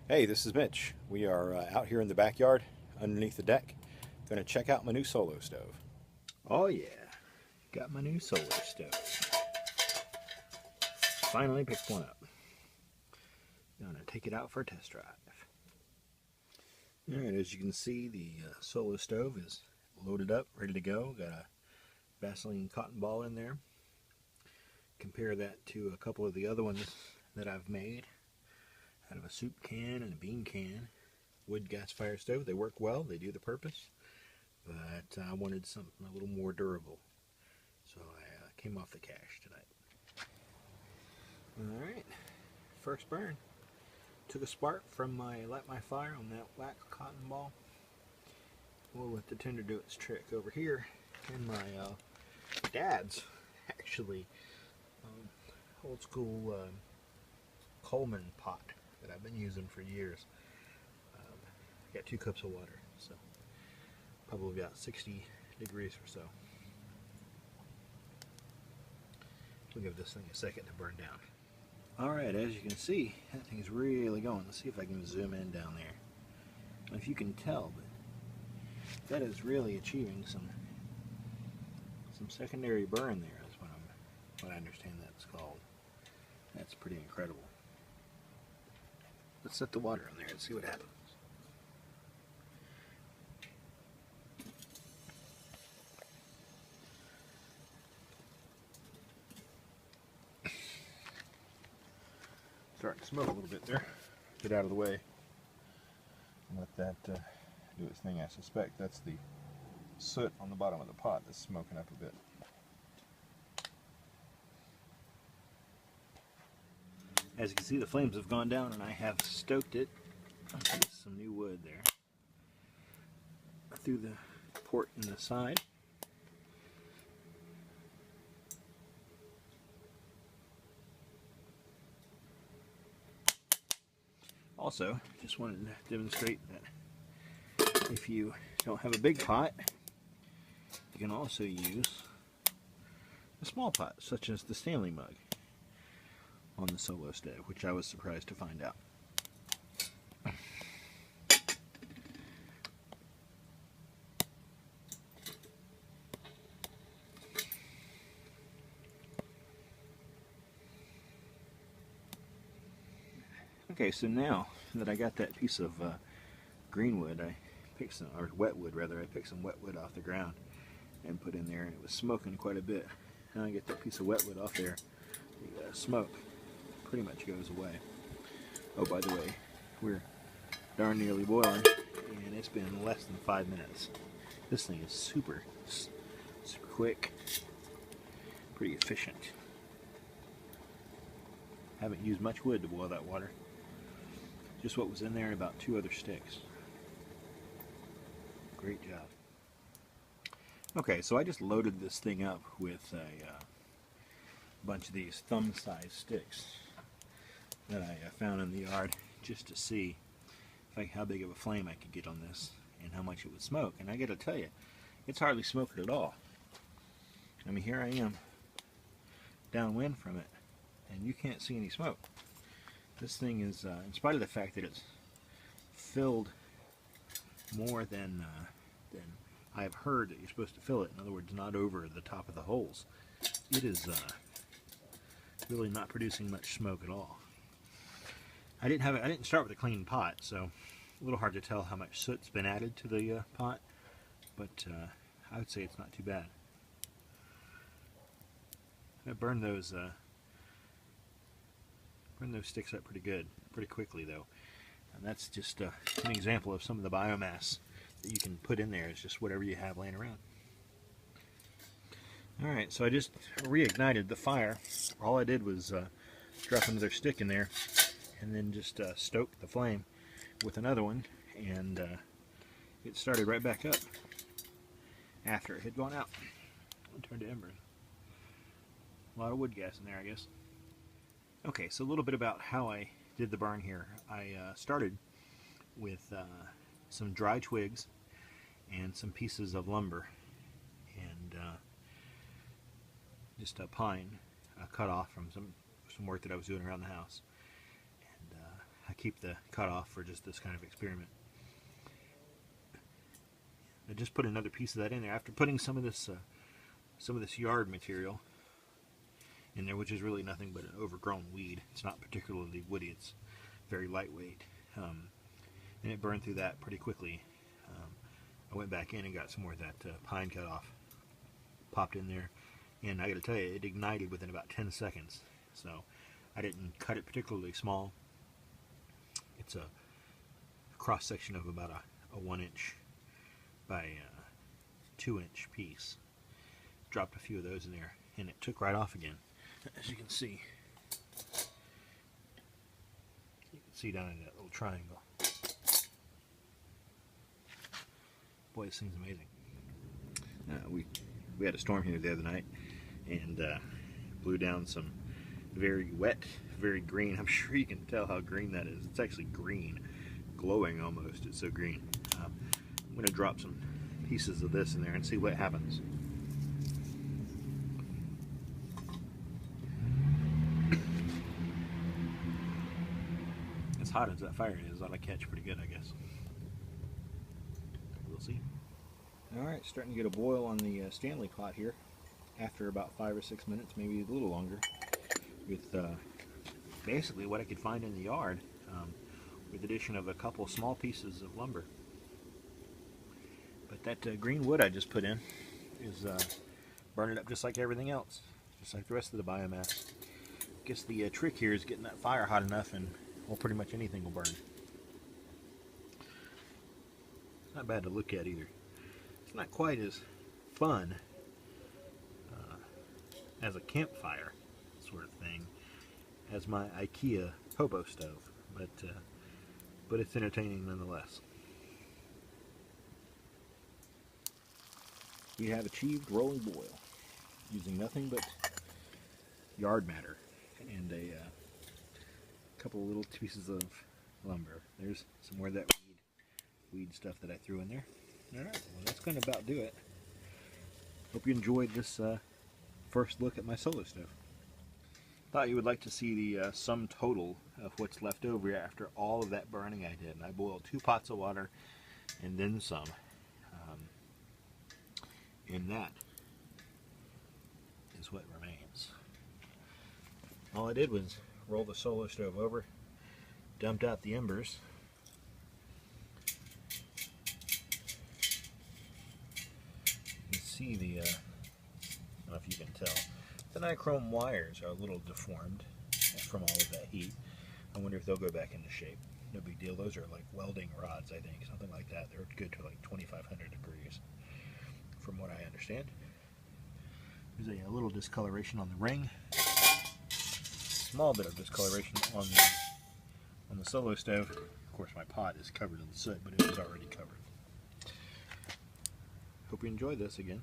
Hey, this is Mitch. We are out here in the backyard underneath the deck. Going to check out my new solo stove. Oh yeah, got my new solar stove. Finally picked one up. Gonna take it out for a test drive. Alright, as you can see, the solo stove is loaded up, ready to go. Got a Vaseline cotton ball in there. Compare that to a couple of the other ones that I've made out of a soup can and a bean can. Wood gasifier stove. They work well, they do the purpose, but I wanted something a little more durable, so I came off the cache tonight. Alright, first burn. Took a spark from my light my fire on that wax cotton ball. We'll let the tinder do its trick. Over here in my dad's, actually, old school Coleman pot that I've been using for years. I got 2 cups of water, so probably about 60 degrees or so. We'll give this thing a second to burn down. Alright, as you can see, that thing's really going. Let's see if I can zoom in down there. If you can tell, but that is really achieving some secondary burn there, is what I understand that's called. That's pretty incredible. Let's set the water in there and see what happens. Starting to smoke a little bit there. Get out of the way and let that do its thing. I suspect that's the soot on the bottom of the pot that's smoking up a bit. As you can see, the flames have gone down and I have stoked it with some new wood there through the port in the side. Also, just wanted to demonstrate that if you don't have a big pot, you can also use a small pot, such as the Stanley mug on the solo stove, which I was surprised to find out. Okay, so now that I got that piece of green wood, I picked some, or wet wood rather, I picked some wet wood off the ground and put in there, and it was smoking quite a bit. Now I get that piece of wet wood off there, the smoke pretty much goes away. Oh, by the way, we're darn nearly boiling, and it's been less than 5 minutes. This thing is super quick, pretty efficient. Haven't used much wood to boil that water. Just what was in there and about 2 other sticks. Great job. Okay, so I just loaded this thing up with a bunch of these thumb-sized sticks that I found in the yard just to see how big of a flame I could get on this and how much it would smoke. And I gotta tell you, it's hardly smoking at all. I mean, here I am downwind from it, and you can't see any smoke. This thing is, in spite of the fact that it's filled more than I've heard that you're supposed to fill it, in other words, not over the top of the holes, it is really not producing much smoke at all. I didn't start with a clean pot, so a little hard to tell how much soot's been added to the pot, but I would say it's not too bad. I burned those sticks up pretty good, pretty quickly though. And that's just an example of some of the biomass that you can put in there. It's just whatever you have laying around. Alright, so I just reignited the fire. All I did was drop another stick in there and then just stoke the flame with another one, and it started right back up after it had gone out and turned to embers. A lot of wood gas in there, I guess. Okay, so a little bit about how I did the burn here. I started with some dry twigs and some pieces of lumber and just a pine cut off from some work that I was doing around the house. And I keep the cutoff for just this kind of experiment. I just put another piece of that in there after putting some of this yard material in there, which is really nothing but an overgrown weed. It's not particularly woody, it's very lightweight, and it burned through that pretty quickly. I went back in and got some more of that pine cut off, popped in there, and I gotta tell you, it ignited within about 10 seconds. So I didn't cut it particularly small. It's a cross section of about a 1-inch by 2-inch piece. Dropped a few of those in there, and it took right off again. As you can see down in that little triangle. Boy, this thing's amazing. We had a storm here the other night, and blew down some very wet, very green. I'm sure you can tell how green that is. It's actually green, glowing almost. It's so green. I'm going to drop some pieces of this in there and see what happens. As hot as that fire is, ought to catch pretty good, I guess. We'll see. Alright, starting to get a boil on the Stanley pot here after about 5 or 6 minutes, maybe a little longer, with basically what I could find in the yard, with the addition of a couple small pieces of lumber. But that green wood I just put in is burning up just like everything else, just like the rest of the biomass. I guess the trick here is getting that fire hot enough, and well, pretty much anything will burn. Not bad to look at either. It's not quite as fun as a campfire sort of thing as my IKEA hobo stove, but it's entertaining nonetheless. We have achieved rolling boil using nothing but yard matter and a couple of little pieces of lumber. There's some more of that weed stuff that I threw in there. Alright, well, that's going to about do it. Hope you enjoyed this first look at my solo stove. Thought you would like to see the sum total of what's left over after all of that burning I did. And I boiled 2 pots of water and then some. And that is what remains. All I did was roll the solo stove over, dumped out the embers, you can see the, I don't know if you can tell, the nichrome wires are a little deformed from all of that heat. I wonder if they'll go back into shape. No big deal. Those are like welding rods, I think, something like that. They're good to like 2,500 degrees, from what I understand. There's a little discoloration on the ring. Small bit of discoloration on the solo stove. Of course, my pot is covered in soot, but it was already covered. Hope you enjoyed this again.